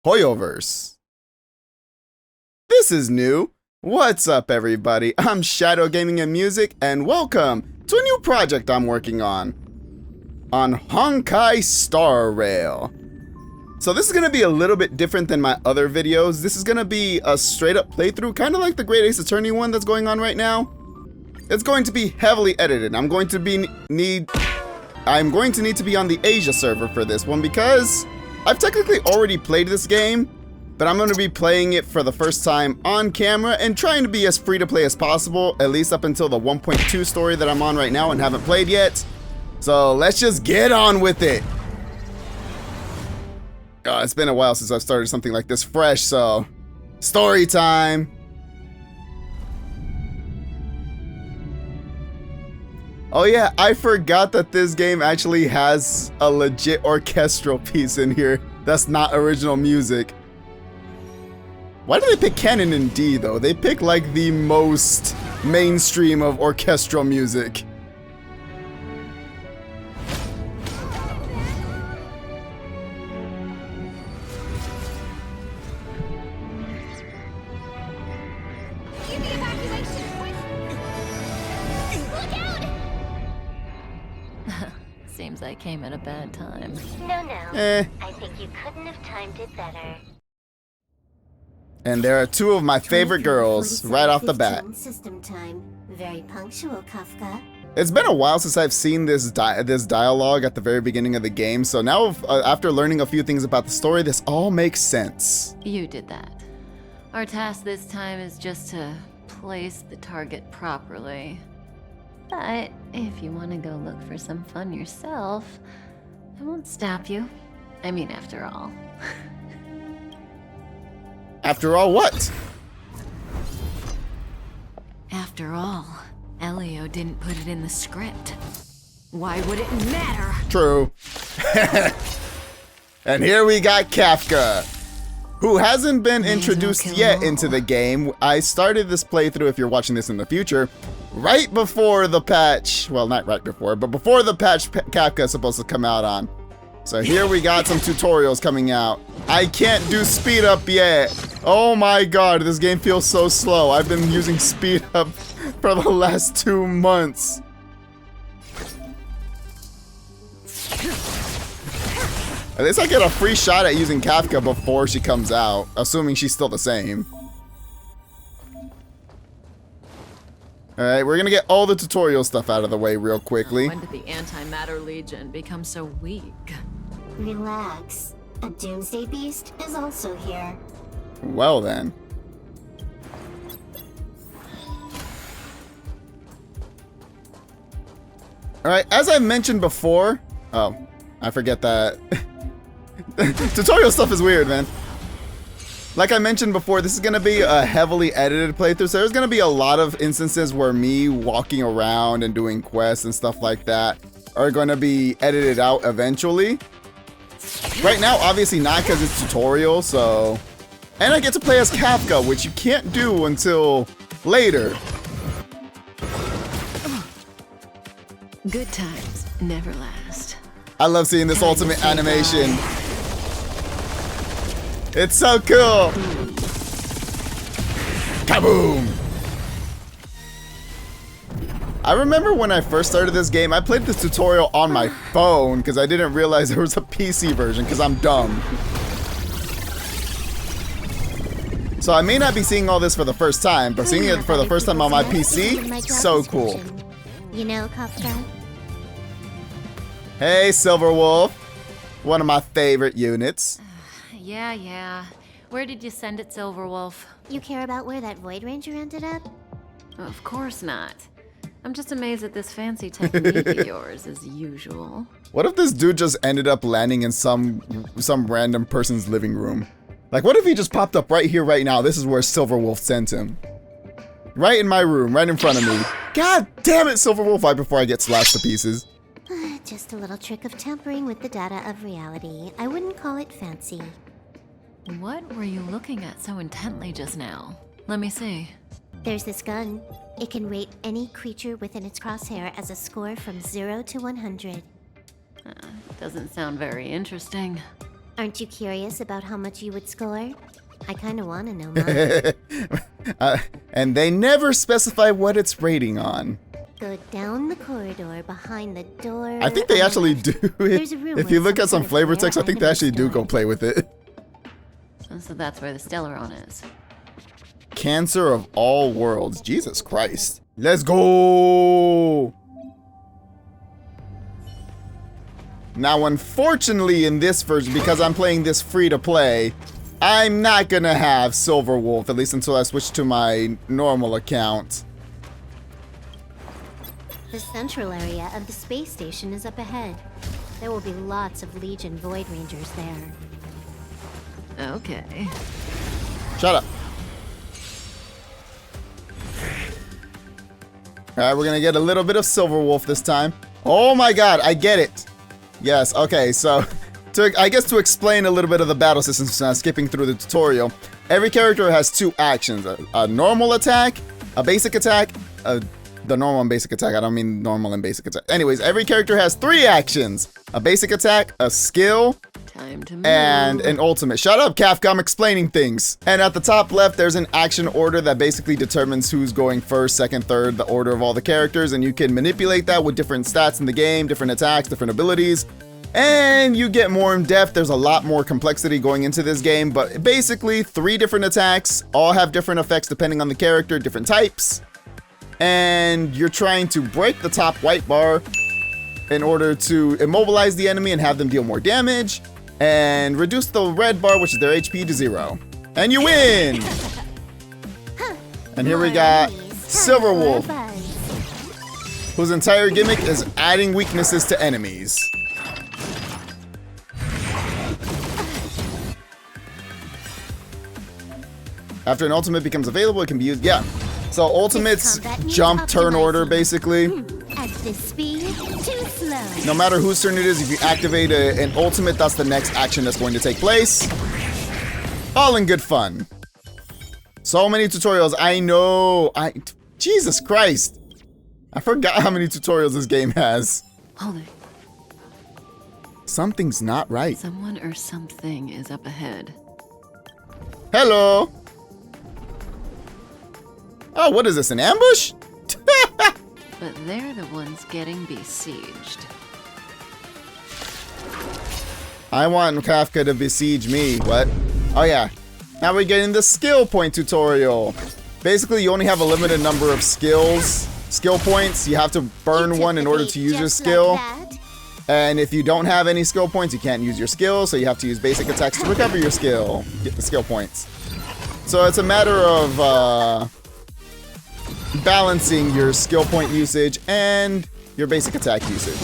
Hoyoverse. This is new. What's up, everybody? I'm Shadow Gaming and Music, and welcome to a new project I'm working on Honkai Star Rail. So this is going to be a little bit different than my other videos. This is going to be a straight up playthrough, kind of like the Great Ace Attorney one that's going on right now. It's going to be heavily edited. I'm going to need to be on the Asia server for this one because I've technically already played this game, but I'm going to be playing it for the first time on camera and trying to be as free to play as possible, at least up until the 1.2 story that I'm on right now and haven't played yet. So let's just get on with it. It's been a while since I've started something like this fresh, so story time. Oh yeah, I forgot that this game actually has a legit orchestral piece in here that's not original music. Why do they pick canon in D though? They pick like the most mainstream of orchestral music. Seems I came at a bad time. No. I think you couldn't have timed it better. And there are two of my favorite girls right off the bat. System time. Very punctual, Kafka. It's been a while since I've seen this dialogue at the very beginning of the game, so now after learning a few things about the story, this all makes sense. You did that. Our task this time is just to place the target properly. But if you want to go look for some fun yourself, I won't stop you. I mean, after all. After all what? After all, Elio didn't put it in the script. Why would it matter? True. And here we got Kafka, who hasn't been introduced yet into the game. I started this playthrough, if you're watching this in the future, right before the patch. Well, not right before, but before the patch Kafka is supposed to come out on. So here we got some tutorials coming out. I can't do speed up yet. Oh my god, this game feels so slow. I've been using speed up for the last 2 months. At least I get a free shot at using Kafka before she comes out, assuming she's still the same. Alright, we're gonna get all the tutorial stuff out of the way real quickly. When did the Antimatter Legion become so weak? Relax. A Doomsday Beast is also here. Well then. Alright, as I mentioned before... Oh, I forget that. Tutorial stuff is weird, man. Like I mentioned before, this is going to be a heavily edited playthrough, so there's going to be a lot of instances where me walking around and doing quests and stuff like that are going to be edited out eventually. Right now, obviously not because it's tutorial, so... And I get to play as Kafka, which you can't do until later. Good times never last. I love seeing this ultimate animation. It's so cool. Kaboom! I remember when I first started this game, I played this tutorial on my phone because I didn't realize there was a PC version because I'm dumb. So I may not be seeing all this for the first time, but seeing it for the first time on my PC, so cool. You know, Kafka? Hey, Silverwolf. One of my favorite units. Yeah. Where did you send it, Silverwolf? You care about where that Void Ranger ended up? Of course not. I'm just amazed at this fancy technique of yours, as usual. What if this dude just ended up landing in some random person's living room? Like, what if he just popped up right here, right now? This is where Silverwolf sent him. Right in my room, right in front of me. God damn it, Silverwolf, right before I get slashed to pieces. Just a little trick of tampering with the data of reality. I wouldn't call it fancy. What were you looking at so intently just now? Let me see. There's this gun. It can rate any creature within its crosshair as a score from 0 to 100. Doesn't sound very interesting. Aren't you curious about how much you would score? I kind of want to know mine. And they never specify what it's rating on. Go down the corridor behind the door. I think they actually do. There's a room If with you look some at some sort of flavor rare text, I think they item actually do go stored. play with it. So that's where the Stellaron is. Cancer of all worlds. Jesus Christ. Let's go. Now, unfortunately, in this version, because I'm playing this free to play, I'm not gonna have Silver Wolf, at least until I switch to my normal account. The central area of the space station is up ahead. There will be lots of Legion Void Rangers there. Okay. Shut up. Alright, we're gonna get a little bit of Silver Wolf this time. Oh my god, I get it. Yes, okay, so I guess to explain a little bit of the battle system, since I'm skipping through the tutorial, every character has two actions. A normal attack, a basic attack, the normal and basic attack. I don't mean normal and basic attack. Anyways, every character has three actions. A basic attack, a skill, Time to move. and an ultimate. Shut up, Kafka, I'm explaining things. And at the top left, there's an action order that basically determines who's going first, second, third, the order of all the characters, and you can manipulate that with different stats in the game, different attacks, different abilities, and you get more in depth. There's a lot more complexity going into this game, but basically 3 different attacks, all have different effects depending on the character, different types, and you're trying to break the top white bar in order to immobilize the enemy and have them deal more damage, and reduce the red bar, which is their HP, to 0. And you win! And here we got Silver Wolf, whose entire gimmick is adding weaknesses to enemies. After an ultimate becomes available, it can be used. Yeah. So ultimates jump turn order, basically. At this speed, too slow. No matter whose turn it is, if you activate an ultimate, that's the next action that's going to take place. All in good fun. So many tutorials. I know. Jesus Christ. I forgot how many tutorials this game has. Hold it. Something's not right. Someone or something is up ahead. Hello. Oh, what is this, an ambush? But they're the ones getting besieged. I want Kafka to besiege me. What? Oh yeah. Now we're getting the skill point tutorial. Basically, you only have a limited number of skill points. You have to burn one in order to use your skill. And if you don't have any skill points, you can't use your skill, so you have to use basic attacks to recover your skill. Get the skill points. So it's a matter of balancing your skill point usage and your basic attack usage.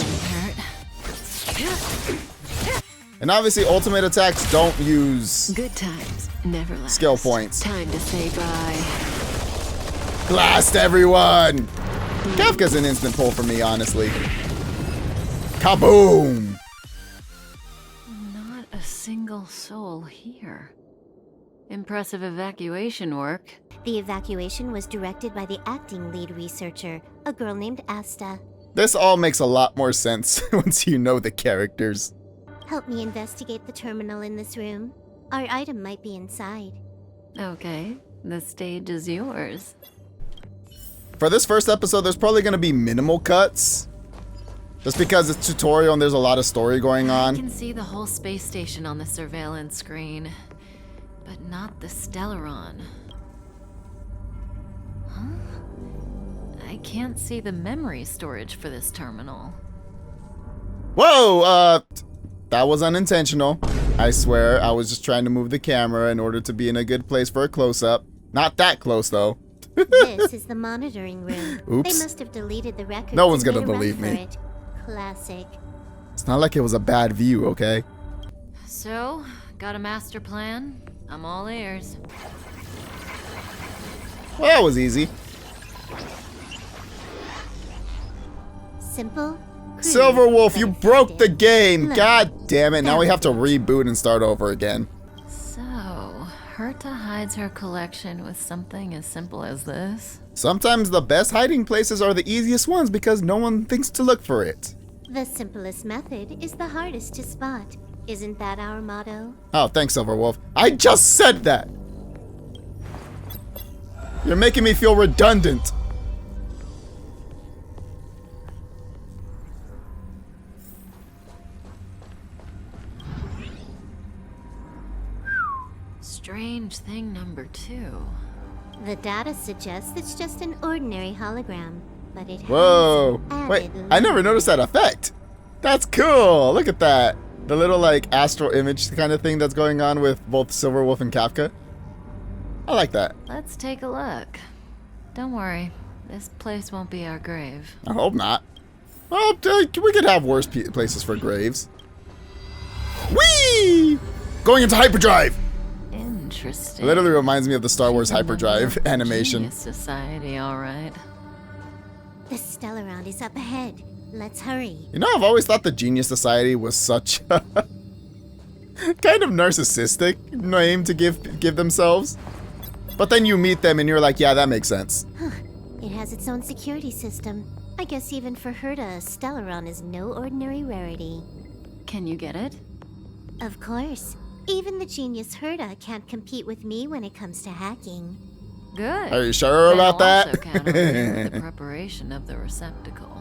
And obviously, ultimate attacks don't use Good times never last. skill points. Time to say bye. Blast everyone! Kafka's an instant pull for me, honestly. Kaboom! Not a single soul here. Impressive evacuation work. The evacuation was directed by the acting lead researcher, a girl named Asta. This all makes a lot more sense once you know the characters. Help me investigate the terminal in this room. Our item might be inside. Okay, the stage is yours. For this first episode, there's probably going to be minimal cuts. Just because it's tutorial and there's a lot of story going I on. can see the whole space station on the surveillance screen, but not the Stellaron. Huh? I can't see the memory storage for this terminal. Whoa, that was unintentional. I swear, I was just trying to move the camera in order to be in a good place for a close-up. Not that close, though. This is the monitoring room. Oops. They must have deleted the records. No one's and gonna made a run believe for me. it. Classic. It's not like it was a bad view, okay? So, got a master plan? I'm all ears. Well, that was easy. Simple. crude, Silver Wolf, but you broke the effective. game! Look, God damn it, now we have to elegant. reboot and start over again. So, Herta hides her collection with something as simple as this? Sometimes the best hiding places are the easiest ones because no one thinks to look for it. The simplest method is the hardest to spot. Isn't that our motto? Oh, thanks, Silverwolf. I just said that! You're making me feel redundant. Strange thing number 2. The data suggests it's just an ordinary hologram, but it Whoa. has Wait, added I never noticed that effect. That's cool. Look at that. The little, like, astral image kind of thing that's going on with both Silverwolf and Kafka. I like that. Let's take a look. Don't worry, this place won't be our grave. I hope not. Well, we could have worse places for graves. Whee! Going into hyperdrive! Interesting. Literally reminds me of the Star Wars She's a member hyperdrive of the animation. Genius Society, all right. The Stellaround is up ahead. Let's hurry. You know, I've always thought the Genius Society was such a kind of narcissistic name to give themselves. But then you meet them and you're like, yeah, that makes sense. It has its own security system. I guess even for Herta, Stellaron is no ordinary rarity. Can you get it? Of course. Even the genius Herta can't compete with me when it comes to hacking. Good. Are you sure about That'll that? also count on the preparation of the receptacle.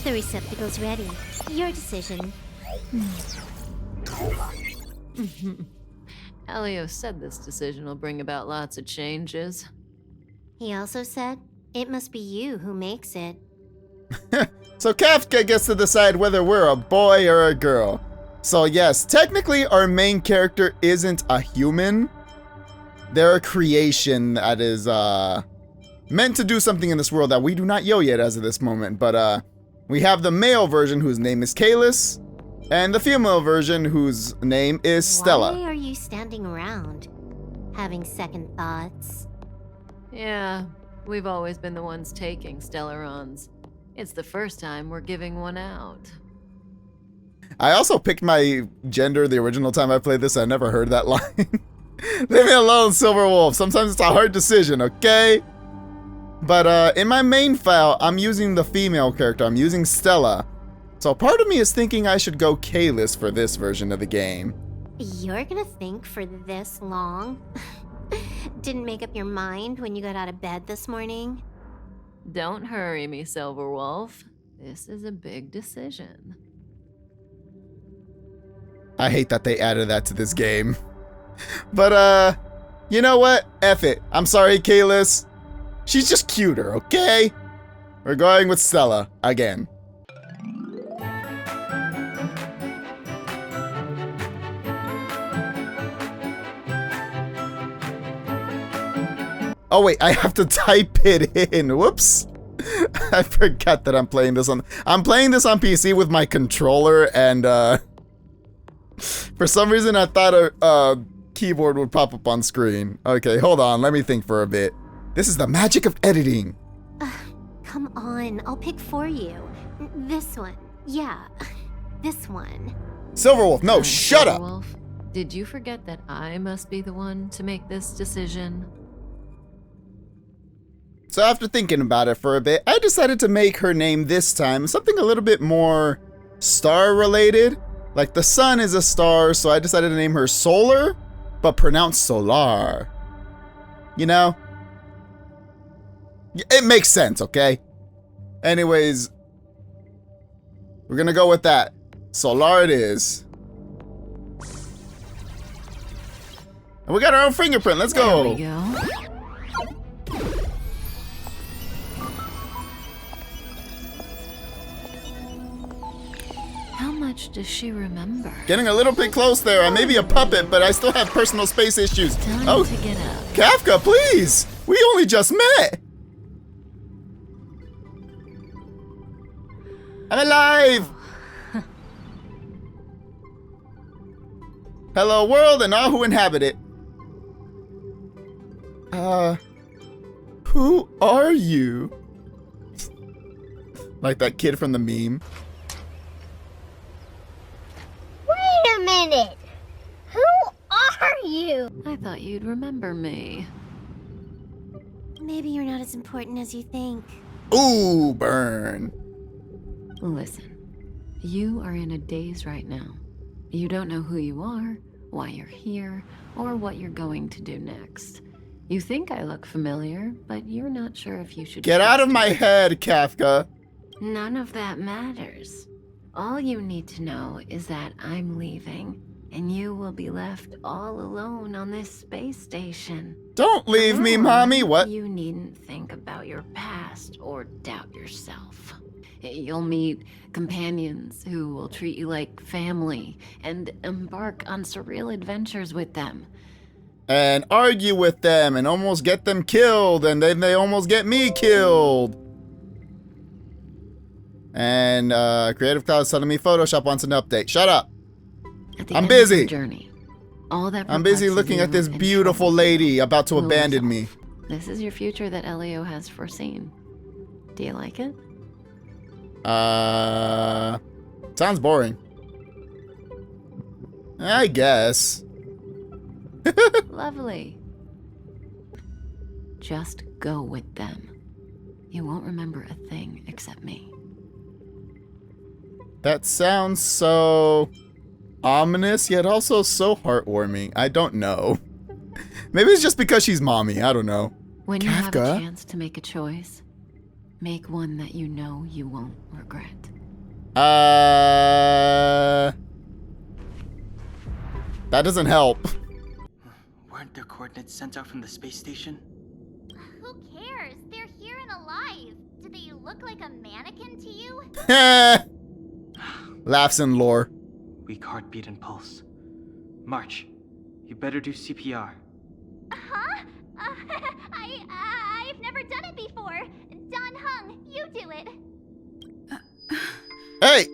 The receptacle's ready. Your decision. Elio said this decision will bring about lots of changes. He also said, it must be you who makes it. So Kafka gets to decide whether we're a boy or a girl. So yes, technically our main character isn't a human. They're a creation that is meant to do something in this world that we do not know yet as of this moment. But we have the male version whose name is Kalis, and the female version whose name is Stella. Why are you standing around? Having second thoughts? Yeah, we've always been the ones taking Stellarons. It's the first time we're giving one out. I also picked my gender the original time I played this. I never heard that line. Leave me alone, Silverwolf. Sometimes it's a hard decision, okay? But in my main file, I'm using the female character. I'm using Stella. So part of me is thinking I should go Kalis for this version of the game. You're gonna think for this long? Didn't make up your mind when you got out of bed this morning? Don't hurry me, Silverwolf. This is a big decision. I hate that they added that to this game. But, you know what? F it. I'm sorry, Kalis. She's just cuter, okay? We're going with Stella again. Oh wait, I have to type it in. Whoops. I forgot that I'm playing this on PC with my controller, and for some reason I thought a keyboard would pop up on screen. Okay, hold on, let me think for a bit. This is the magic of editing. Come on, I'll pick for you. This one. Yeah, this one. Silverwolf, no, shut up! Silverwolf, did you forget that I must be the one to make this decision? So after thinking about it for a bit, I decided to make her name this time something a little bit more star-related. Like the sun is a star, so I decided to name her Solar, but pronounced Solar. You know? It makes sense, okay? Anyways, we're gonna go with that. Solar it is. And we got our own fingerprint, let's go! There we go. How much does she remember? Getting a little bit close there. I may be a puppet, but I still have personal space issues. Time to get up. Kafka, please! We only just met! I'm alive! Hello, world, and all who inhabit it. Who are you? Like that kid from the meme. Wait a minute! Who are you? I thought you'd remember me. Maybe you're not as important as you think. Ooh, burn. Listen, you are in a daze right now. You don't know who you are, why you're here, or what you're going to do next. You think I look familiar, but you're not sure if you should Get out of trust my me. head, Kafka. None of that matters. All you need to know is that I'm leaving, and you will be left all alone on this space station. Don't leave me, Mommy. What? You needn't think about your past or doubt yourself. You'll meet companions who will treat you like family and embark on surreal adventures with them. And argue with them and almost get them killed, and then they almost get me killed. And Creative Cloud's telling me Photoshop wants an update. Shut up. At the I'm end busy. Of your journey, all that I'm busy perplexes looking you at this and beautiful troubles lady you about to will abandon me. resolve. This is your future that Elio has foreseen. Do you like it? Sounds boring. I guess. Lovely. Just go with them. You won't remember a thing except me. That sounds so ominous, yet also so heartwarming. I don't know. Maybe it's just because she's mommy. I don't know. When you have Kafka? a chance to make a choice, make one that you know you won't regret. That doesn't help. Weren't their coordinates sent out from the space station? Who cares? They're here and alive. Do they look like a mannequin to you? Laughs and lore. Weak heartbeat and pulse. March, you better do CPR. Huh? I've never done it before. Don Hung, you do it. Hey!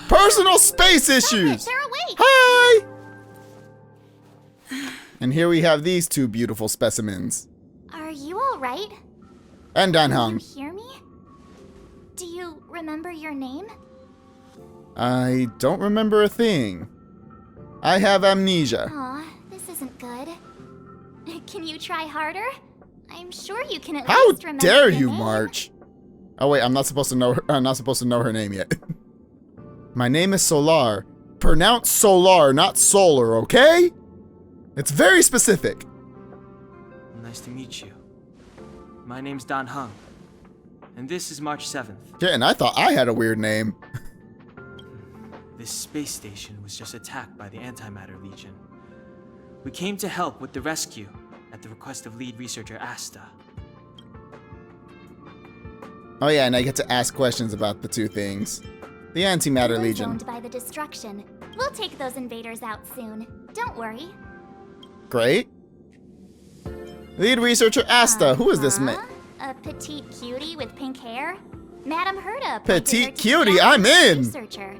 Personal space issues! They're awake. Hi! And here we have these two beautiful specimens. Are you all right? And Dan Can you Hung. hear me? Do you remember your name? I don't remember a thing. I have amnesia. Aw, this isn't good. Can you try harder? I'm sure you can at How least remember dare your you, name. March? Oh wait, I'm not supposed to know her. I'm not supposed to know her name yet. My name is Solar. Pronounce Solar, not Solar, okay? It's very specific. Nice to meet you. My name's Don Hung. And this is March 7th. Yeah, and I thought I had a weird name. This space station was just attacked by the Antimatter Legion. We came to help with the rescue at the request of lead researcher Asta. Oh yeah, and I get to ask questions about the two things. The Antimatter We're Legion. zoned by the destruction. We'll take those invaders out soon. Don't worry. Great. Lead researcher Asta. Who is this man? A petite cutie with pink hair? Madam Herta. appointed Petite her to be cutie, our I'm in. Researcher.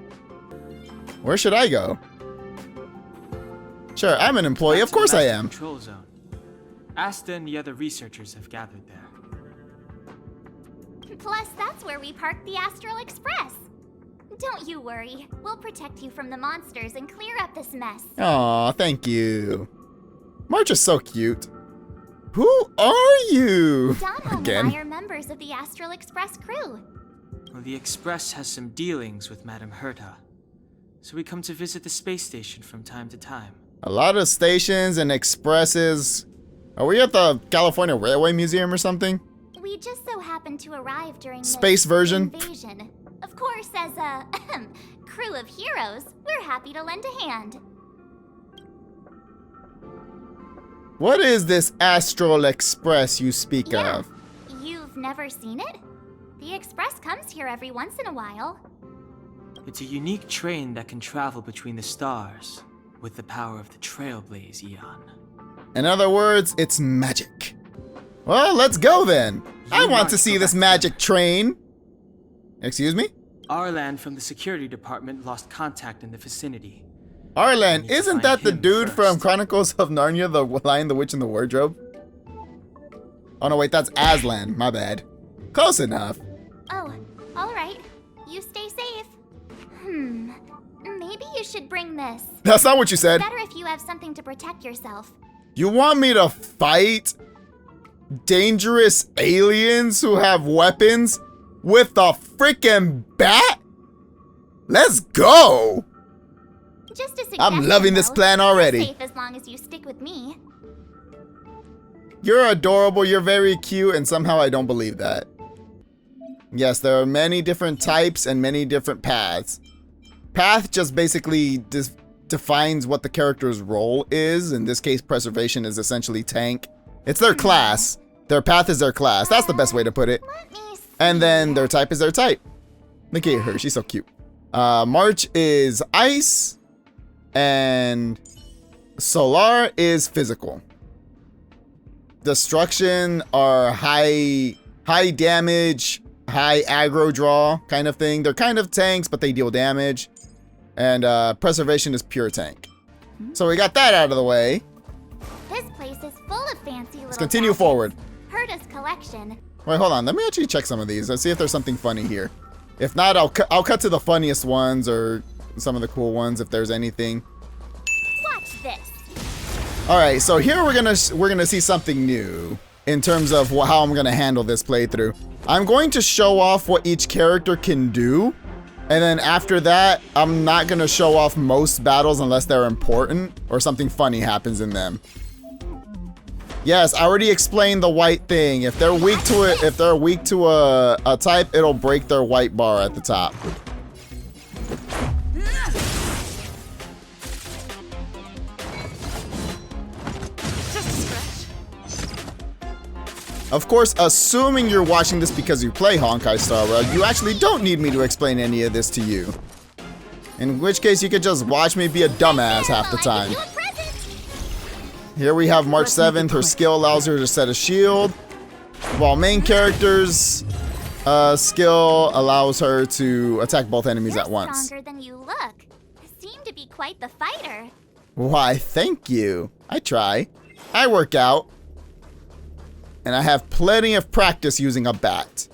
Where should I go? Sure, I'm an employee. Of course I Master am. Control zone. Asta and the other researchers have gathered there. Plus, that's where we parked the Astral Express. Don't you worry. We'll protect you from the monsters and clear up this mess. Aw, thank you. March is so cute. Who are you? Don Hung and I Again. are members of the Astral Express crew. Well, the Express has some dealings with Madam Herta, so we come to visit the space station from time to time. A lot of stations and expresses. Are we at the California Railway Museum or something? We just so happened to arrive during Space this version? invasion. Of course, as a crew of heroes, we're happy to lend a hand. What is this Astral Express you speak Yeah. of? You've never seen it? The Express comes here every once in a while. It's a unique train that can travel between the stars with the power of the Trailblaze Eon. In other words, it's magic. Well, let's go then. I want to see this magic train. Excuse me? Arlan from the security department lost contact in the vicinity. Arlan, need to isn't find that the him dude from first. Chronicles of Narnia, the Lion, the Witch, and the Wardrobe? Oh no, wait, that's Aslan. My bad. Close enough. Oh, all right. You stay safe. Maybe you should bring this. That's not what you said. Better if you have something to protect yourself. You want me to fight? dangerous aliens who have weapons with a freaking bat? Let's go! Just a suggestion, I'm loving this though. plan You're already. safe as long as you stick with me. You're adorable, you're very cute, and somehow I don't believe that. Yes, there are many different types and many different paths. Path just basically defines what the character's role is. In this case, preservation is essentially tank. It's their class. Their path is their class. That's the best way to put it. Let me see. And then their type is their type. Look at her, she's so cute. March is ice. And Solar is physical. Destruction are high damage, high aggro draw kind of thing. They're kind of tanks, but they deal damage. And preservation is pure tank. So we got that out of the way. This place is full of fancy little Let's continue gadgets. forward. Herda's collection. Wait, hold on. Let me actually check some of these. Let's see if there's something funny here. If not, I'll cut to the funniest ones or some of the cool ones if there's anything. Watch this. All right, so here we're gonna see something new in terms of how I'm gonna handle this playthrough. I'm going to show off what each character can do, and then after that, I'm not gonna show off most battles unless they're important or something funny happens in them. Yes, I already explained the white thing. If they're weak to it, if they're weak to a type, it'll break their white bar at the top. Of course, assuming you're watching this because you play Honkai Star Rail, you actually don't need me to explain any of this to you. In which case, you could just watch me be a dumbass half the time. Here we have March 7th. Her skill allows her to set a shield, while main character's skill allows her to attack both enemies You're at once. stronger than you look. Seem to be quite the fighter. Why, thank you. I try. I work out. And I have plenty of practice using a bat.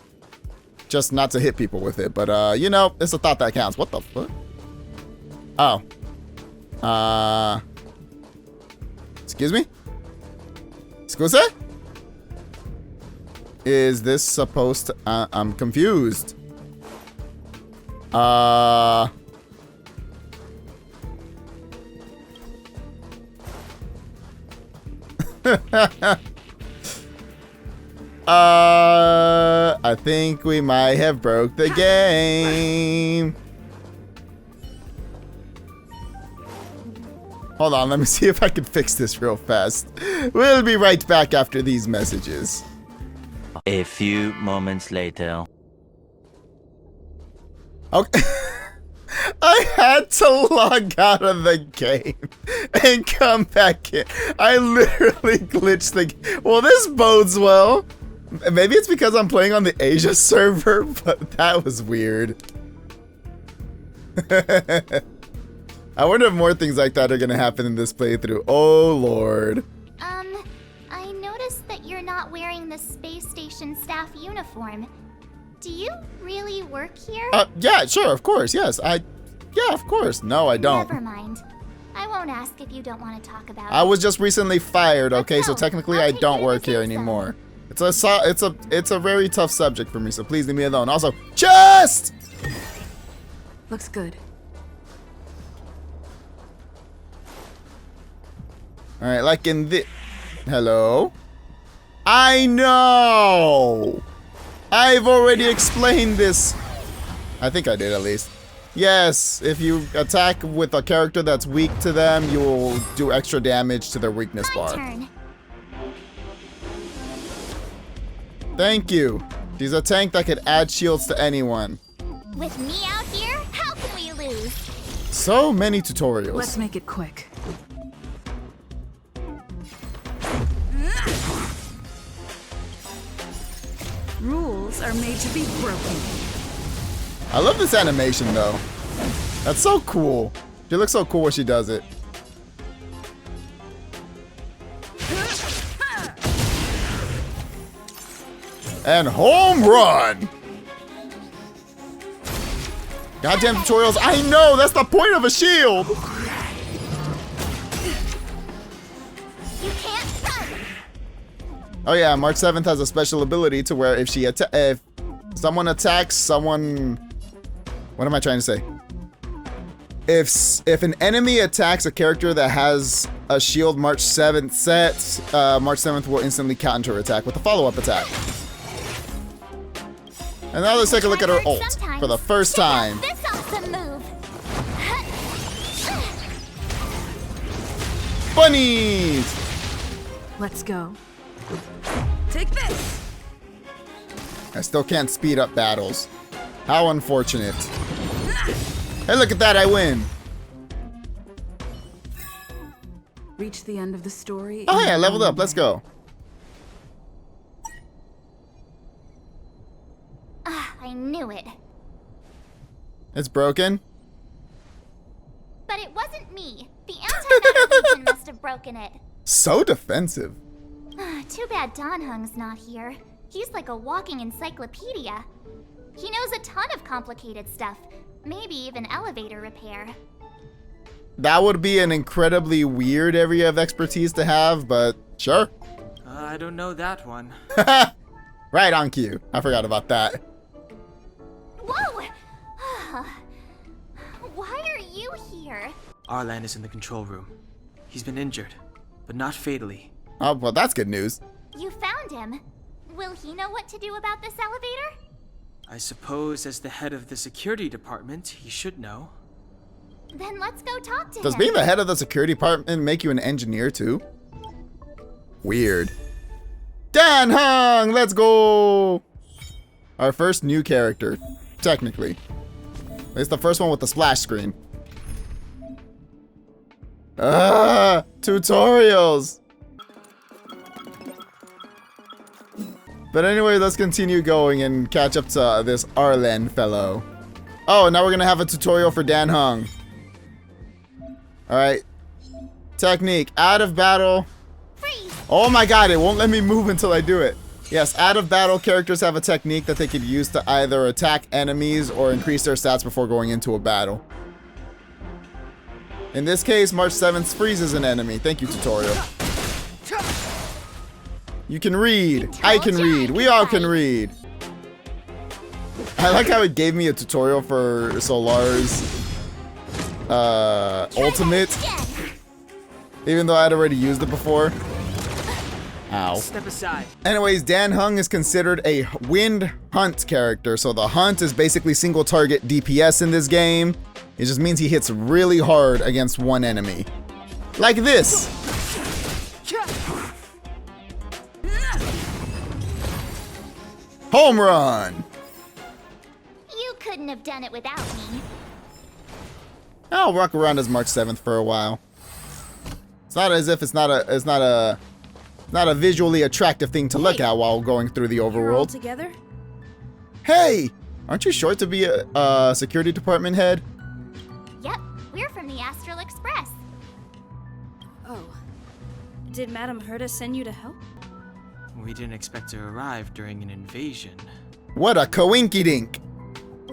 Just not to hit people with it, but you know, it's a thought that counts. What the fuck? Oh. Excuse me? Excuse me? Is this supposed to... I'm confused. I think we might have broke the game. Hold on, let me see if I can fix this real fast. We'll be right back after these messages. A few moments later. Okay. I had to log out of the game and come back in. I literally glitched the game. Well, this bodes well. Maybe it's because I'm playing on the Asia server, but that was weird. I wonder if more things like that are gonna happen in this playthrough. Oh, Lord. I noticed that you're not wearing the space station staff uniform. Do you really work here? Yeah, sure, of course, yes. Yeah, of course. No, I don't. Never mind. I won't ask if you don't want to talk about it. I was just recently fired, okay? So Let's go. technically I'll I take don't you to work the here safe zone. anymore. It's a very tough subject for me, so please leave me alone. Also, chest! Looks good. All right, like in the... Hello? I know! I've already explained this. I think I did at least. Yes, if you attack with a character that's weak to them, you will do extra damage to their weakness My bar. turn. Thank you. She's a tank that could add shields to anyone. With me out here, how can we lose? So many tutorials. Let's make it quick. Rules are made to be broken. I love this animation though. That's so cool. She looks so cool when she does it. And home run! Goddamn tutorials. I know, that's the point of a shield! You can't run. Oh yeah, March 7th has a special ability to where if someone attacks someone... What am I trying to say? If an enemy attacks a character that has a shield March 7th set, March 7th will instantly counter attack with a follow-up attack. And now let's take a look at her ult for the first time. This awesome move. Bunnies! Let's go. Take this! I still can't speed up battles. How unfortunate. Hey, look at that, I win. Reach the end of the story. Oh, hey, I leveled up. Let's go. I knew it. It's broken. But it wasn't me. The Antimatter Legion must have broken it. So defensive. Too bad Dan Hung's not here. He's like a walking encyclopedia. He knows a ton of complicated stuff. Maybe even elevator repair. That would be an incredibly weird area of expertise to have, but sure. I don't know that one. Right on cue. I forgot about that. Whoa! Why are you here? Arlan is in the control room. He's been injured, but not fatally. Oh, well, that's good news. You found him. Will he know what to do about this elevator? I suppose as the head of the security department, he should know. Then let's go talk to Does him. being the head of the security department make you an engineer too? Weird. Dan Hung, let's go! Our first new character, technically. At least the first one with the splash screen. Tutorials! But anyway, let's continue going and catch up to this Arlen fellow. Oh, now we're gonna have a tutorial for Dan Hung. Alright. Technique. Out of battle. Freeze! Oh my god, it won't let me move until I do it. Yes, out of battle characters have a technique that they could use to either attack enemies or increase their stats before going into a battle. In this case, March 7th freezes an enemy. Thank you, tutorial. You can read. I can read. We all can read. I like how it gave me a tutorial for Solar's ultimate, even though I'd already used it before. Ow. Step aside. Anyways, Dan Hung is considered a wind hunt character. So the hunt is basically single target DPS in this game. It just means he hits really hard against one enemy. Like this. Home run. You couldn't have done it without me. I'll walk around as March 7th for a while. It's not as if it's not a visually attractive thing to look at while going through the You're all overworld. together? Hey, aren't you short to be a security department head? Yep, we're from the Astral Express. Oh. Did Madame Herta send you to help? We didn't expect to arrive during an invasion. What a coinky-dink.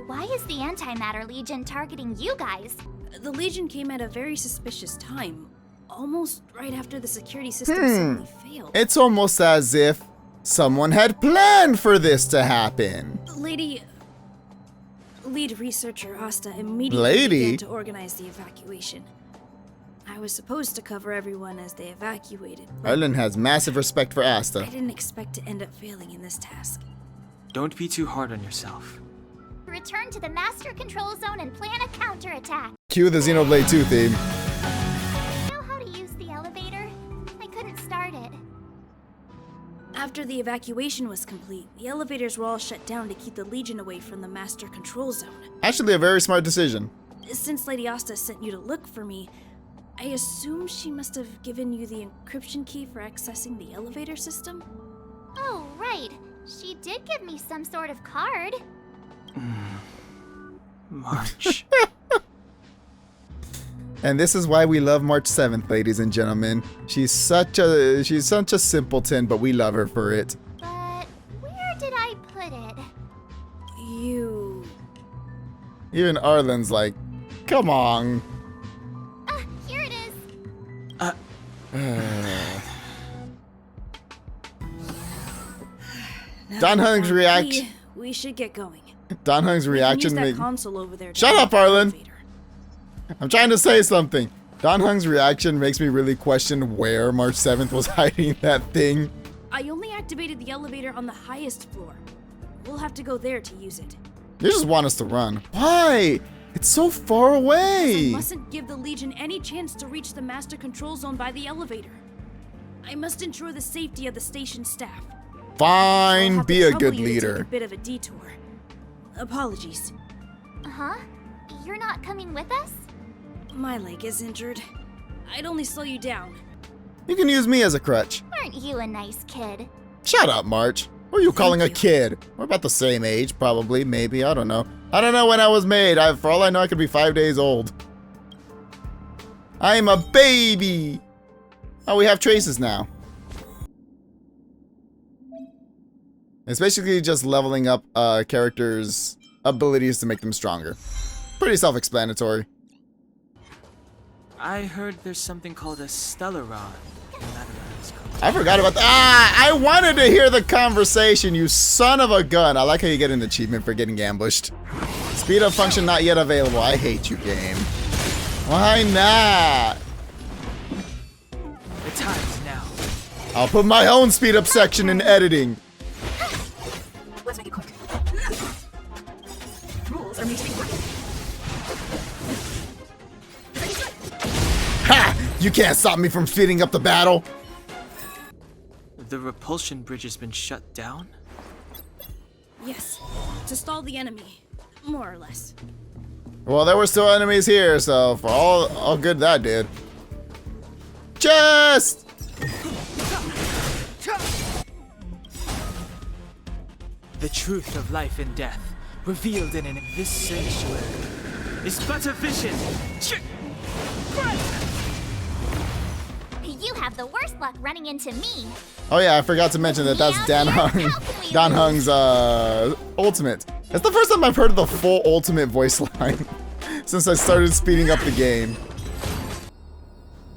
Why is the Antimatter Legion targeting you guys? The Legion came at a very suspicious time. Almost right after the security system suddenly failed. It's almost as if someone had planned for this to happen. Lead researcher Asta immediately began to organize the evacuation. I was supposed to cover everyone as they evacuated. but Arlen has massive respect for I Asta. didn't expect to end up failing in this task. Don't be too hard on yourself. Return to the Master Control Zone and plan a counterattack. Cue the Xenoblade 2 theme. Know how to use the elevator? I couldn't start it. After the evacuation was complete, the elevators were all shut down to keep the Legion away from the Master Control Zone. Actually, a very smart decision. Since Lady Asta sent you to look for me, I assume she must have given you the encryption key for accessing the elevator system? Oh, right. She did give me some sort of card. March. And this is why we love March 7th, ladies and gentlemen. She's such a simpleton, but we love her for it. But where did I put it? You... Even Arlen's like, come on. Here it is. Don Hung's reaction. We should get going. Don Hung's We can reaction. use that Make, console over there to Shut unlock up, the Arlen. elevator. I'm trying to say something. Don Hung's reaction makes me really question where March 7th was hiding that thing. I only activated the elevator on the highest floor. We'll have to go there to use it. You just want us to run. Why? It's so far I away. mustn't give the Legion any chance to reach the master control zone by the elevator. I must ensure the safety of the station staff. I'll Fine, have to be a trouble good you to take leader. a bit of a detour. Apologies. Huh? You're not coming with us? My leg is injured. I'd only slow you down. You can use me as a crutch. Aren't you a nice kid? Shut up, March. What are you calling a kid? We're about the same age, probably, maybe, I don't know. I don't know when I was made. For all I know, I could be 5 days old. I'm a baby. Oh, we have traces now. It's basically just leveling up characters' abilities to make them stronger. Pretty self-explanatory. I heard there's something called a stellar rod. I forgot about that. Ah, I wanted to hear the conversation, you son of a gun. I like how you get an achievement for getting ambushed. Speed up function not yet available. I hate you, game. Why not? The time is now. I'll put my own speed up section in editing. Let's make it quick. Rules are made to be broken. Ha! You can't stop me from speeding up the battle. The repulsion bridge has been shut down? Yes, to stall the enemy, more or less. Well, there were still enemies here, so for all good that did. Chest! The truth of life and death, revealed in this sanctuary, is but a vision. You have the worst luck running into me. Oh yeah, I forgot to mention that that's Don Hung's ultimate. It's the first time I've heard the full ultimate voice line since I started speeding up the game.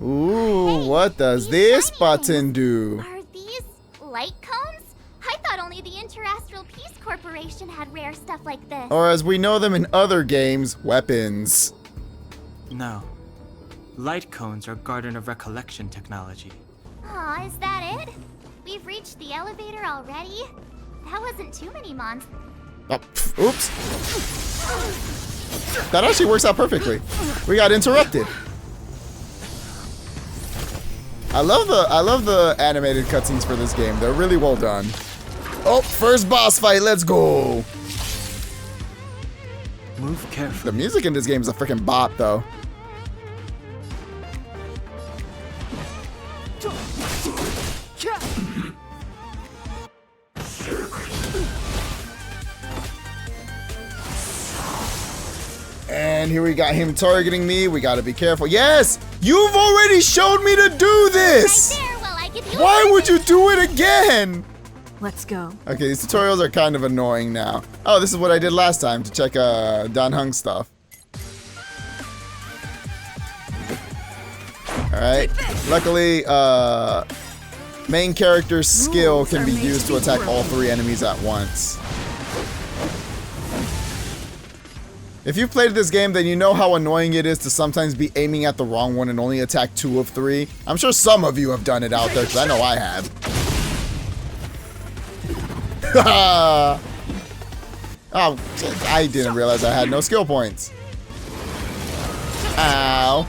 Ooh, what does this button do? Are these light cones? I thought only the Interastral Peace Corporation had rare stuff like this. Or as we know them in other games, weapons. No. Light cones are Garden of Recollection technology. Aw, is that it? We've reached the elevator already? That wasn't too many months. Oh, oops. That actually works out perfectly. We got interrupted. I love the animated cutscenes for this game. They're really well done. Oh, first boss fight. Let's go. Move carefully. The music in this game is a freaking bop, though. And here we got him targeting me. We gotta be careful. Yes! You've already showed me to do this! Right there, while I give you Why a would you do it again? Let's go. Okay, these tutorials are kind of annoying now. Oh, this is what I did last time to check Don Hung stuff. Alright. Luckily, main character's skill can be used to attack all 3 enemies at once. If you've played this game, then you know how annoying it is to sometimes be aiming at the wrong one and only attack 2 of 3. I'm sure some of you have done it out there, because I know I have. Oh, I didn't realize I had no skill points. Ow.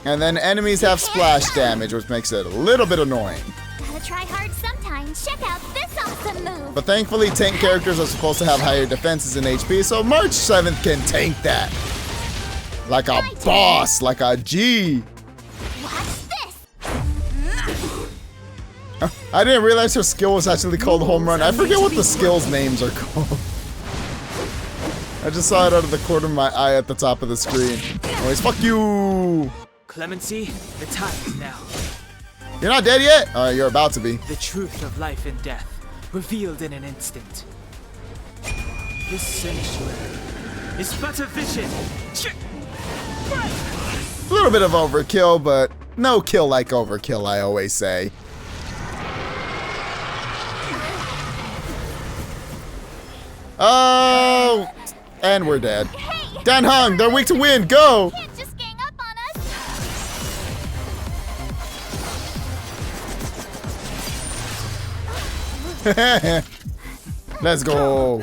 And then enemies have splash damage, which makes it a little bit annoying. Gotta try hard sometimes. Check out this awesome move. But thankfully, tank characters are supposed to have higher defenses and HP, so March 7th can tank that. Like a boss, like a G. Watch this. I didn't realize her skill was actually called Home Run. I forget what the skills names are called. I just saw it out of the corner of my eye at the top of the screen. Anyways, fuck you. Clemency, the time is now. You're not dead yet? Alright, you're about to be. The truth of life and death, revealed in an instant. This sanctuary is but a vision. A little bit of overkill, but no kill like overkill, I always say. Oh, and we're dead. Dan Hung, they're weak to wind. Go. Can't just gang up on us. Let's go.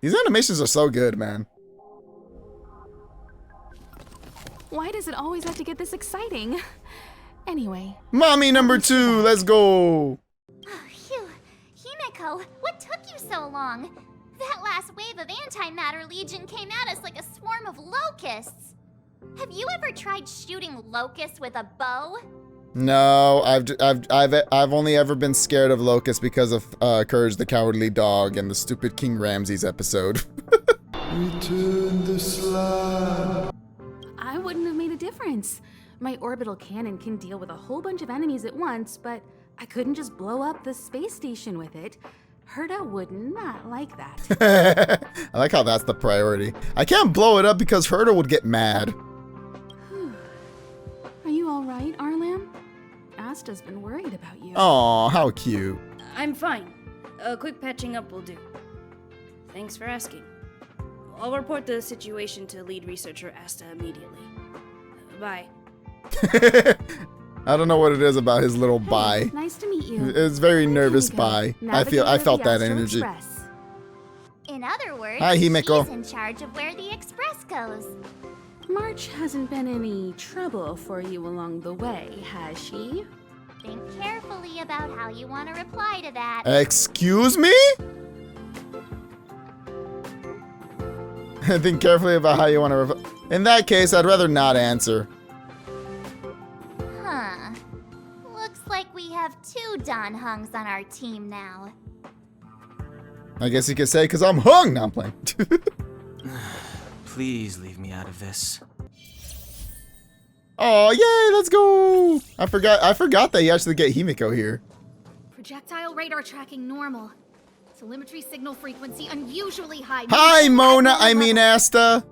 These animations are so good, man. Why does it always have to get this exciting? Anyway, Mommy number 2, let's go. Phew. Himeko, what took you so long? That last wave of antimatter legion came at us like a swarm of locusts. Have you ever tried shooting locusts with a bow? No, I've only ever been scared of locusts because of Courage the Cowardly Dog and the stupid King Ramses episode. Return the slab. I wouldn't have made a difference. My orbital cannon can deal with a whole bunch of enemies at once, but I couldn't just blow up the space station with it. Herta would not like that. I like how that's the priority. I can't blow it up because Herta would get mad. Are you all right, Arlam? Asta's been worried about you. Aw, how cute. I'm fine. A quick patching up will do. Thanks for asking. I'll report the situation to lead researcher Asta immediately. Bye. I don't know what it is about his little bye. Nice to meet you. It's very I'm nervous Himeko, bye. I navigator felt of the that Astral energy. Express. In other words, Hi, Himeko. she's in charge of where the express goes. March hasn't been any trouble for you along the way, has she? Think carefully about how you want to reply to that. Excuse me? Think carefully about how you want to reply. In that case, I'd rather not answer. Huh. Looks like we have 2 Don Hungs on our team now. I guess you could say because I'm hung. No, I'm playing. Please leave me out of this. Oh, yay, let's go. I forgot that you actually get Himeko here. Projectile radar tracking normal. Telemetry signal frequency unusually high. Hi, Mona. I mean, Asta.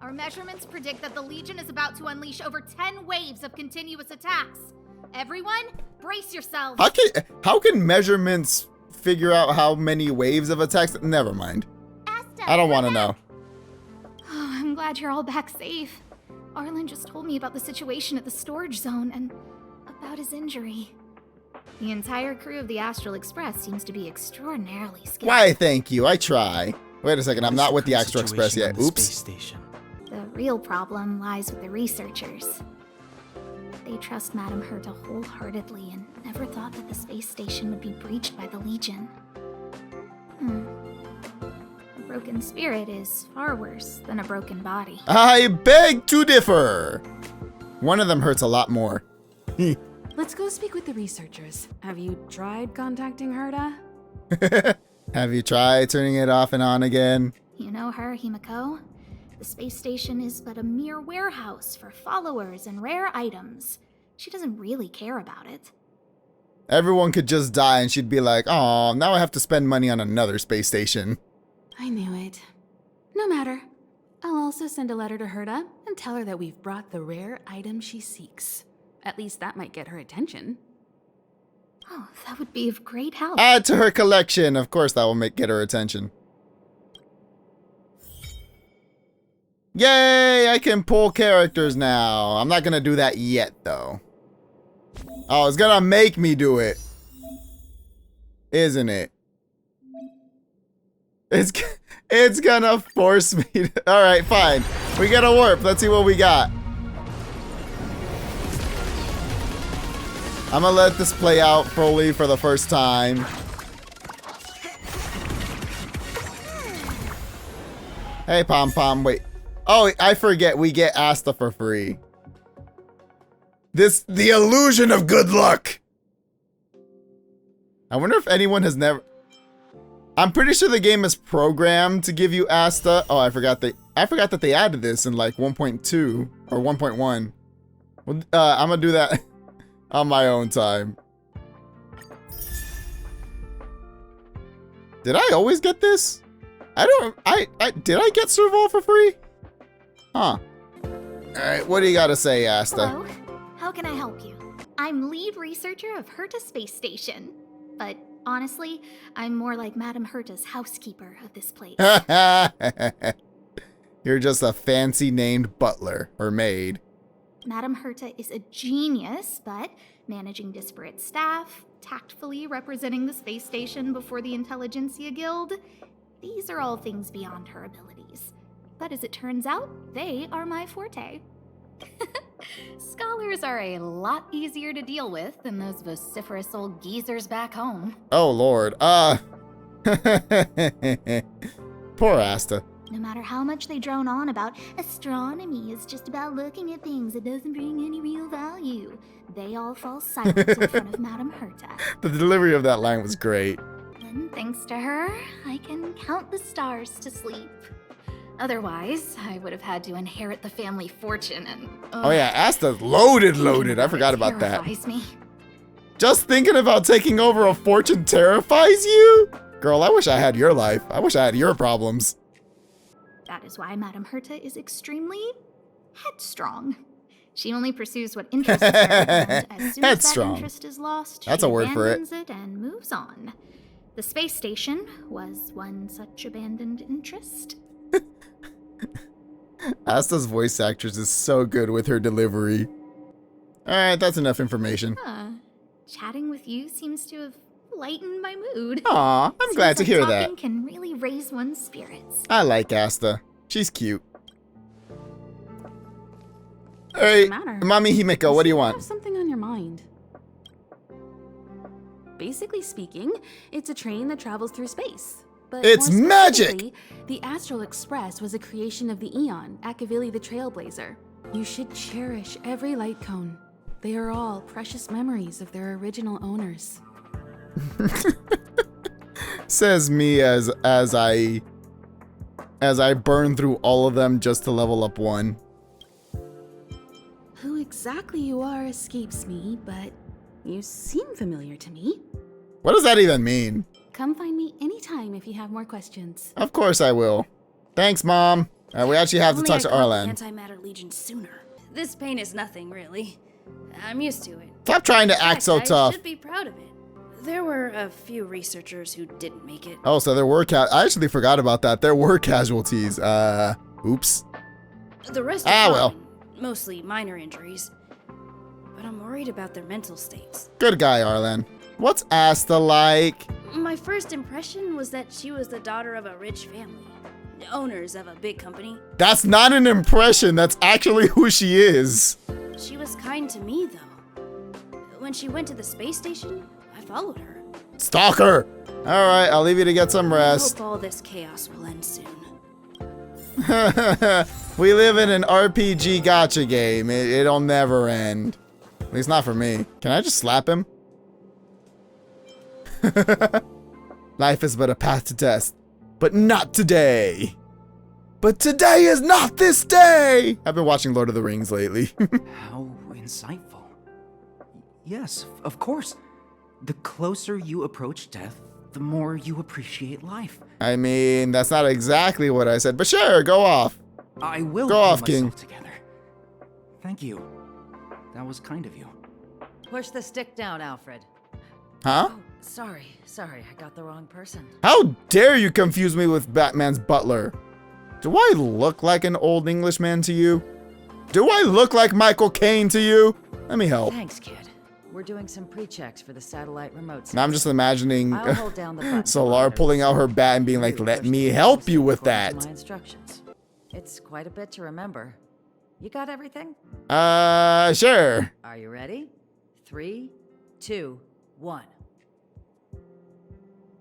Our measurements predict that the Legion is about to unleash over 10 waves of continuous attacks. Everyone, brace yourselves. How can measurements figure out how many waves of attacks? Never mind. Asta, I don't want to know. Oh, I'm glad you're all back safe. Arlen just told me about the situation at the storage zone and about his injury. The entire crew of the Astral Express seems to be extraordinarily skilled. Why, thank you. I try. Wait a second. I'm not with the Astral Express yet. Oops. Space station. The real problem lies with the researchers. They trust Madame Herta wholeheartedly and never thought that the space station would be breached by the Legion. A broken spirit is far worse than a broken body. I beg to differ. One of them hurts a lot more. Let's go speak with the researchers. Have you tried contacting Herta? Have you tried turning it off and on again? You know her, Himeko? The space station is but a mere warehouse for followers and rare items. She doesn't really care about it. Everyone could just die and she'd be like, oh, now I have to spend money on another space station. I knew it. No matter. I'll also send a letter to Herta and tell her that we've brought the rare item she seeks. At least that might get her attention. Oh, that would be of great help. Add to her collection. Of course that will get her attention. Yay, I can pull characters now. I'm not gonna do that yet, though. Oh, it's gonna make me do it. Isn't it? It's gonna force me to... Alright, fine. We get a warp. Let's see what we got. I'm gonna let this play out fully for the first time. Hey, Pom Pom, wait. Oh, I forget, we get Asta for free. The illusion of good luck. I wonder if anyone has never... I'm pretty sure the game is programmed to give you Asta. Oh, I forgot that they added this in like 1.2 or 1.1. Well, I'm gonna do that on my own time. Did I always get this? Did I get Serval for free? Huh. Alright, what do you gotta say, Asta? Hello, how can I help you? I'm lead researcher of Herta Space Station, but Honestly, I'm more like Madame Herta's housekeeper of this place. You're just a fancy named butler or maid. Madame Herta is a genius, but managing disparate staff, tactfully representing the space station before the Intelligentsia Guild, these are all things beyond her abilities. But as it turns out, they are my forte. Scholars are a lot easier to deal with than those vociferous old geezers back home. Oh, Lord. Poor Asta. No matter how much they drone on about astronomy is just about looking at things that doesn't bring any real value, they all fall silent in front of Madame Herta. The delivery of that line was great. And thanks to her, I can count the stars to sleep. Otherwise, I would have had to inherit the family fortune and... Oh yeah, Asta's loaded. I forgot about that. Terrifies me. Just thinking about taking over a fortune terrifies you? Girl, I wish I had your life. I wish I had your problems. That is why Madame Herta is extremely headstrong. She only pursues what interests her, and as soon as that Headstrong. interest is lost, That's she a word for it. abandons it and moves on. The space station was one such abandoned interest. Asta's voice actress is so good with her delivery. Alright, that's enough information. Chatting with you seems to have lightened my mood. Aw, I'm glad to Seems like hear that. talking can really raise one's spirits. I like Asta. She's cute. Alright, matter? Mommy Himiko, what do you You want? have something on your mind. Basically speaking, it's a train that travels through space. But It's more magic! specifically, The Astral Express was a creation of the Eon, Akavili the Trailblazer. You should cherish every light cone. They are all precious memories of their original owners. Says me as I burn through all of them just to level up one. Who exactly you are escapes me, but you seem familiar to me. What does that even mean? Come find me anytime if you have more questions. Of course I will. Thanks, Mom. We actually have to Only talk I to caught the Arlan. Antimatter Legion sooner. This pain is nothing, really. I'm used to it. Stop trying to act so Heck, I tough. should be proud of it. There were a few researchers who didn't make it. Oh, so there were I actually forgot about that. There were casualties. Oops. The rest are Ah, well. fine, mostly minor injuries. But I'm worried about their mental states. Good guy, Arlan. What's Asta like? My first impression was that she was the daughter of a rich family, owners of a big company. That's not an impression. That's actually who she is. She was kind to me, though. When she went to the space station, I followed her. Stalker. All right, I'll leave you to get some I rest. hope all this chaos will end soon. We live in an RPG gacha game. It'll never end. At least not for me. Can I just slap him? Life is but a path to death, but not today. But today is not this day. I've been watching Lord of the Rings lately. How insightful. Yes, of course. The closer you approach death, the more you appreciate life. I mean, that's not exactly what I said, but sure, go off. I will Go pull off, myself King. together. Thank you. That was kind of you. Push the stick down, Alfred. Huh? Oh, sorry, I got the wrong person. How dare you confuse me with Batman's butler? Do I look like an old Englishman to you? Do I look like Michael Caine to you? Let me help. Thanks, kid. We're doing some pre-checks for the satellite remote. Now I'm just imagining I'll hold down the button Solar to pulling out her bat and being like, You let push me the help button you with according to that. My instructions. It's quite a bit to remember. You got everything? Sure. Are you ready? 3, 2, 1.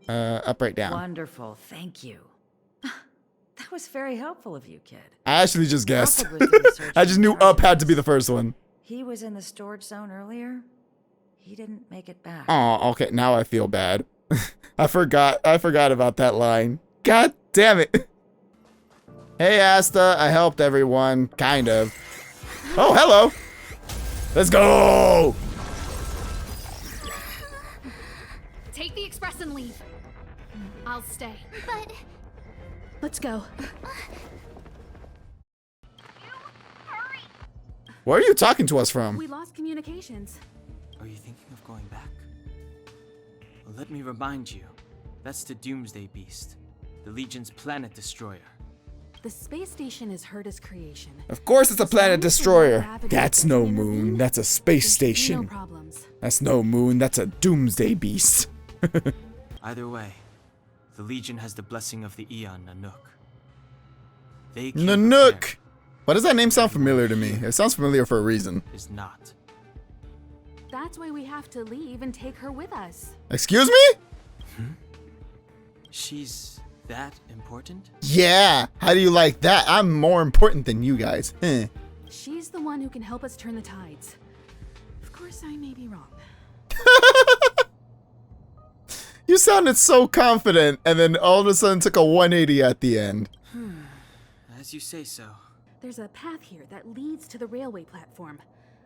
Up, right, down. Wonderful, thank you. That was very helpful of you, kid. I actually just guessed. Alfred was doing search I just and knew up had to be the charges. first one. He was in the storage zone earlier. He didn't make it back. Oh, okay, now I feel bad. I forgot about that line. God damn it. Hey, Asta, I helped everyone, kind of. Oh, hello. Let's go. Take the express and leave. I'll stay. But Let's go. hurry. Where are you talking to us from? We lost communications. Are you thinking of going back? Let me remind you, that's the Doomsday Beast, the Legion's planet destroyer. The space station is Herta's creation. Of course it's a planet destroyer. That's no Doesn't moon, intervene, that's a space there should be no station. problems. That's no moon, that's a doomsday beast. Either way, the Legion has the blessing of the Eon Nanook. They came Nanook! prepared. Why does that name sound familiar to me? It sounds familiar for a reason. Is not. That's why we have to leave and take her with us. Excuse me? She's that important? Yeah, how do you like that? I'm more important than you guys. She's the one who can help us turn the tides. Of course, I may be wrong. You sounded so confident, and then all of a sudden took a 180 at the end. As you say so. There's a path here that leads to the railway platform.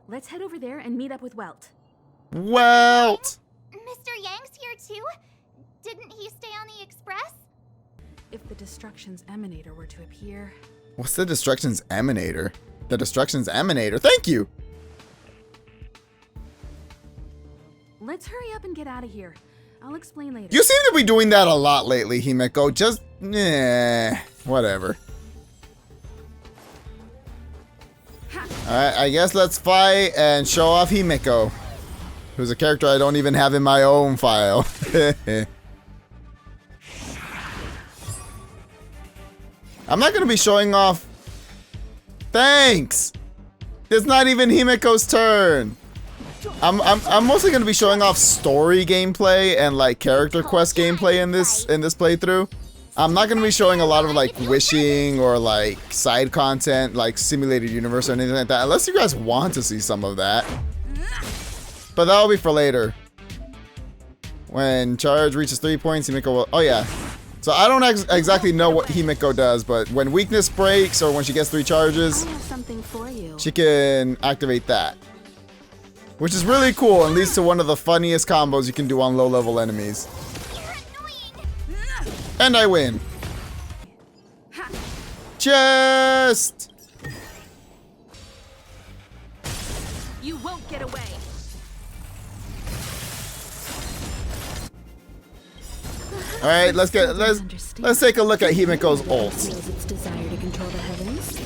Let's head over there and meet up with Welt. Welt! Mr. Yang's here too? Didn't he stay on the express? If the Destruction's Emanator were to appear... What's the Destruction's Emanator? The Destruction's Emanator, thank you! Let's hurry up and get out of here. I'll explain later. You seem to be doing that a lot lately, Himeko. Just, whatever. Alright, I guess let's fight and show off Himeko, who's a character I don't even have in my own file. I'm not going to be showing off... Thanks! It's not even Himeko's turn. I'm mostly going to be showing off story gameplay and like character quest gameplay in this playthrough. I'm not going to be showing a lot of like wishing or like side content like simulated universe or anything like that, unless you guys want to see some of that. But that'll be for later. When charge reaches 3 points, Himeko will... Oh yeah. So I don't exactly know what Himeko does, but when weakness breaks or when she gets 3 charges, I have something for you. she can activate that. Which is really cool and leads to one of the funniest combos you can do on low-level enemies. And I win. Chest! You won't get away. All right, let's take a look at Himeko's ult. Feels its desire to control the heavens,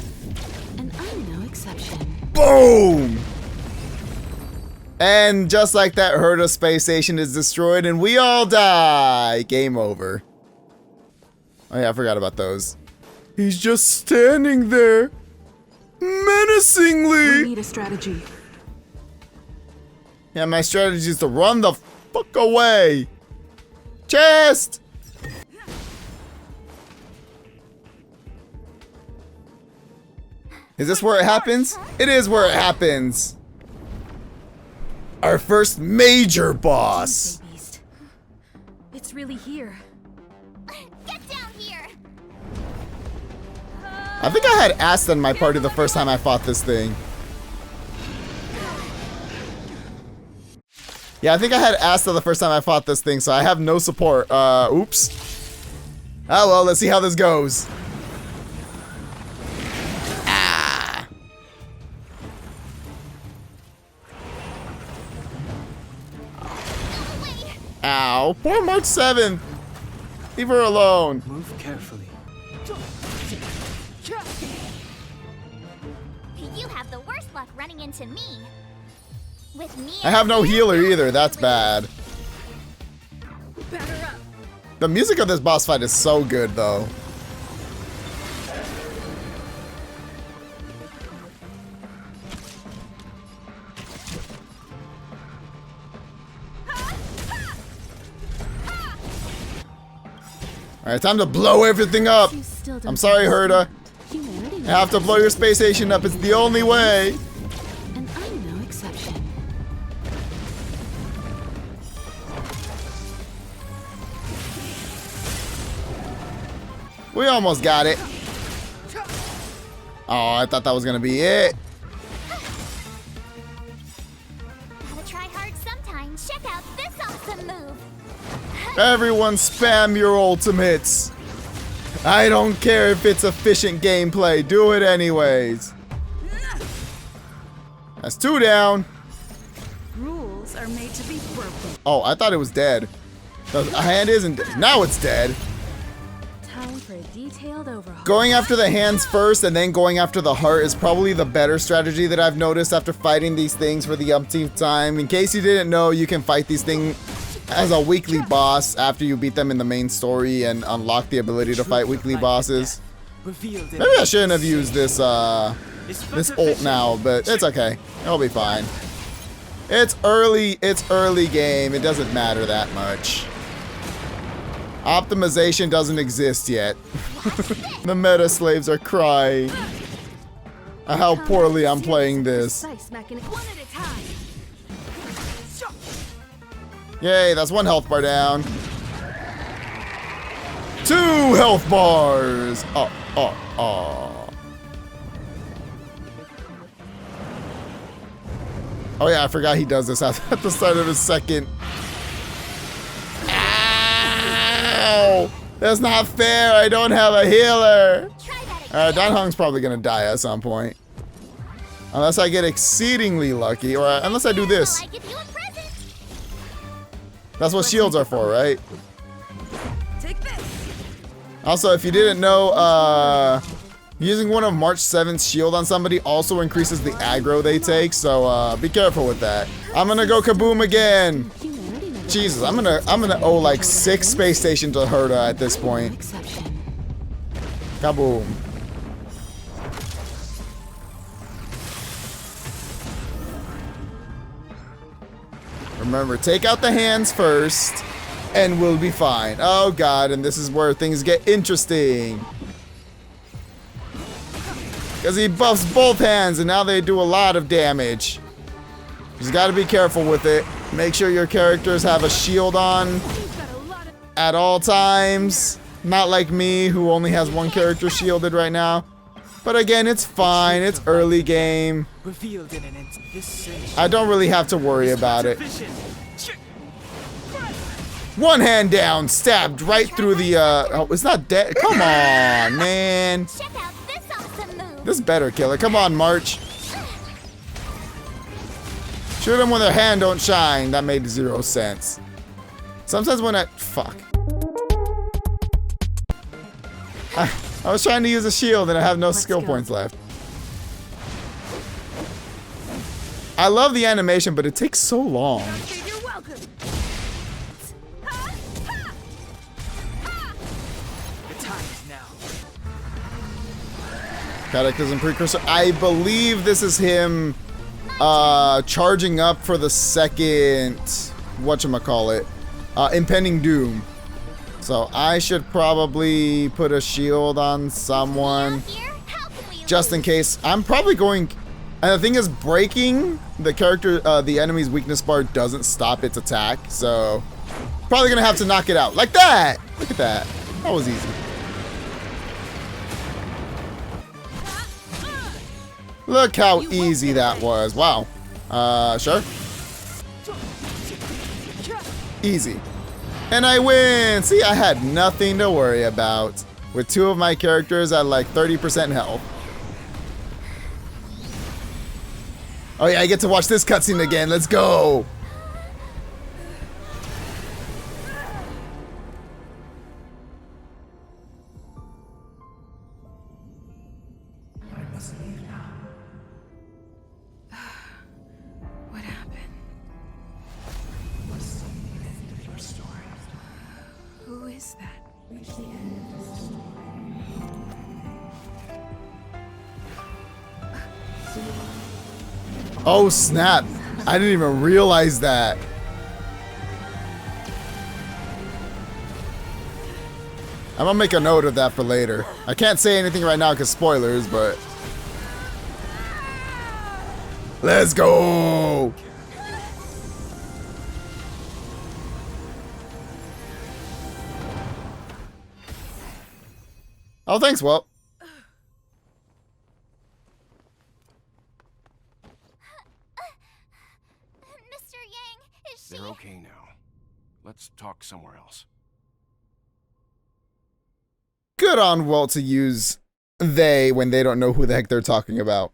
and I'm no exception. Boom! And just like that, Herta space station is destroyed and we all die. Game over. Oh yeah, I forgot about those. He's just standing there, menacingly. We need a strategy. Yeah, my strategy is to run the fuck away. Chest! Is this where it happens? It is where it happens. Our first major boss. Doomsday Beast. It's really here. Get down here! I think I had Asta in my party the first time I fought this thing. Yeah, I think I had Asta the first time I fought this thing, so I have no support. Oops. Oh well, let's see how this goes. Ah. Ow, poor March 7th. Leave her alone. Move carefully. You have the worst luck running into me. With me, I have no healer either, that's bad. The music of this boss fight is so good though. Alright, time to blow everything up. You still don't I'm sorry, Herta. Humanity I have to blow your space station up, it's the only way. and I'm no exception. We almost got it. Oh, I thought that was gonna be it. gotta try hard sometimes. Check out this awesome move. Everyone spam your ultimates. I don't care if it's efficient gameplay, do it anyways. That's 2 down. Rules are made to be broken. Oh, I thought it was dead. The hand isn't dead. Now it's dead. Time for a detailed overhaul. Going after the hands first and then going after the heart is probably the better strategy that I've noticed after fighting these things for the umpteenth time. In case you didn't know, you can fight these things as a weekly boss after you beat them in the main story and unlock the ability to fight weekly bosses. Maybe I shouldn't have used this ult now, but it's okay. It'll be fine. It's early game. It doesn't matter that much. Optimization doesn't exist yet. The meta slaves are crying at how poorly I'm playing this. Yay, that's 1 health bar down. 2 health bars. Oh. Oh yeah, I forgot he does this at the start of his second. Ow! That's not fair. I don't have a healer. Dan Hong's probably gonna die at some point. Unless I get exceedingly lucky, or unless I do this. That's what shields are for, right? Also, if you didn't know, using one of March 7th's shield on somebody also increases the aggro they take, so be careful with that. I'm gonna go kaboom again. Jesus, I'm gonna owe like 6 space stations to Herta at this point. Kaboom. Remember, take out the hands first, and we'll be fine. Oh god, and this is where things get interesting. Because he buffs both hands, and now they do a lot of damage. Just gotta be careful with it. Make sure your characters have a shield on at all times. Not like me, who only has 1 character shielded right now. But again, it's fine. It's early game. I don't really have to worry about it. 1 hand down, stabbed right through the, oh, it's not dead. Come on, man. This better kill it. Come on, March. Shoot him when their hand don't shine. That made 0 sense. Sometimes when fuck. I was trying to use a shield and I have no skill points left. I love the animation, but it takes so long. Cataclysm Precursor. I believe this is him charging up for the second, whatchamacallit, Impending Doom. So I should probably put a shield on someone just in case. I'm probably going, and the thing is, breaking the character, the enemy's weakness bar doesn't stop its attack. So probably gonna have to knock it out like that. Look at that. That was easy. Look how easy that was. Wow. Sure. Easy. And I win! See, I had nothing to worry about. With 2 of my characters at like 30% health. Oh yeah, I get to watch this cutscene again. Let's go! Who is that? Oh snap! I didn't even realize that. I'm gonna make a note of that for later. I can't say anything right now because spoilers, but... Let's go! Oh, thanks, Walt. Mr. Yang, is she... They're okay now. Let's talk somewhere else. Good on Walt to use they when they don't know who the heck they're talking about.